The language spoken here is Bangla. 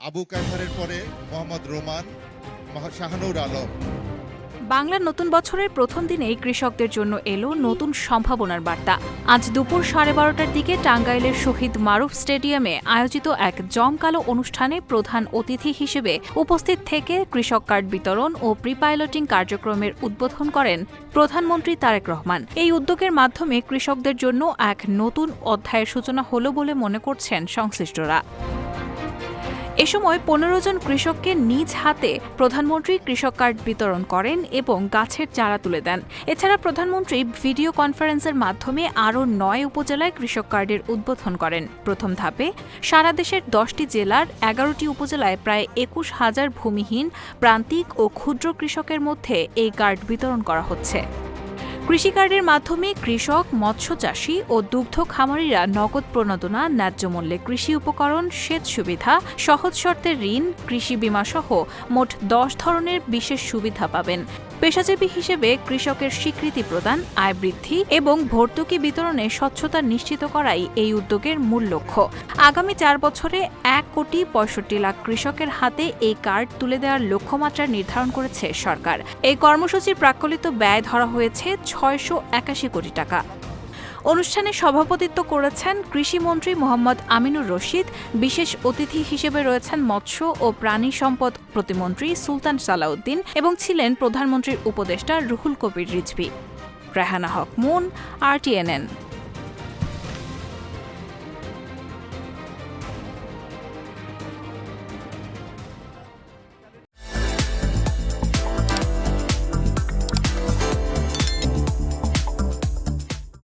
আবু কায়সারের পরে মোহাম্মদ রোমান, শাহানুর আলম। বাংলার নতুন বছরের প্রথম দিনেই কৃষকদের জন্য এলো নতুন সম্ভাবনার বার্তা। আজ দুপুর 12:30টার দিকে টাঙ্গাইলের শহীদ মারুফ স্টেডিয়ামে আয়োজিত এক জমকালো অনুষ্ঠানে প্রধান অতিথি হিসেবে উপস্থিত থেকে কৃষক কার্ড বিতরণ ও প্রি-পাইলটিং কার্যক্রমের উদ্বোধন করেন প্রধানমন্ত্রী তারেক রহমান। এই উদ্যোগের মাধ্যমে কৃষকদের জন্য এক নতুন অধ্যায়ের সূচনা হলো বলে মনে করছেন সংশ্লিষ্টরা। এ সময় 15 জন কৃষককে নিজ হাতে প্রধানমন্ত্রী কৃষক কার্ড বিতরণ করেন এবং গাছের চারা তুলে দেন। এছাড়া প্রধানমন্ত্রী ভিডিও কনফারেন্সের মাধ্যমে আরও 9 উপজেলায় কৃষক কার্ডের উদ্বোধন করেন। প্রথম ধাপে সারা দেশের 10টি জেলার 11টি উপজেলায় প্রায় 21,000 ভূমিহীন, প্রান্তিক ও ক্ষুদ্র কৃষকের মধ্যে এই কার্ড বিতরণ করা হচ্ছে। কৃষি কার্ডের মাধ্যমে কৃষক, মৎস্যচাষী ও দুগ্ধ খামারিরা নগদ প্রণোদনা, ন্যায্য মূল্যে কৃষি উপকরণ, সেচ সুবিধা, সহজ শর্তে ঋণ, কৃষি বীমা সহ মোট 10 ধরনের বিশেষ সুবিধা পাবেন। পেশাজীবী হিসেবে কৃষকের স্বীকৃতি প্রদান, আয় বৃদ্ধি এবং ভর্তুকি বিতরণে স্বচ্ছতা নিশ্চিত করাই এই উদ্যোগের মূল লক্ষ্য। আগামী 4 বছরে 1,65,00,000 কৃষকের হাতে এই কার্ড তুলে দেওয়ার লক্ষ্যমাত্রা নির্ধারণ করেছে সরকার। এই কর্মসূচির প্রাক্কলিত ব্যয় ধরা হয়েছে 681 কোটি টাকা। অনুষ্ঠানে সভাপতিত্ব করেছেন কৃষিমন্ত্রী মোহাম্মদ আমিনুর রশিদ। বিশেষ অতিথি হিসেবে রয়েছেন মৎস্য ও প্রাণী সম্পদ প্রতিমন্ত্রী সুলতান সালাউদ্দিন এবং ছিলেন প্রধানমন্ত্রীর উপদেষ্টা রুহুল কবির রিজভী। রেহানা হক মুন, RTNN।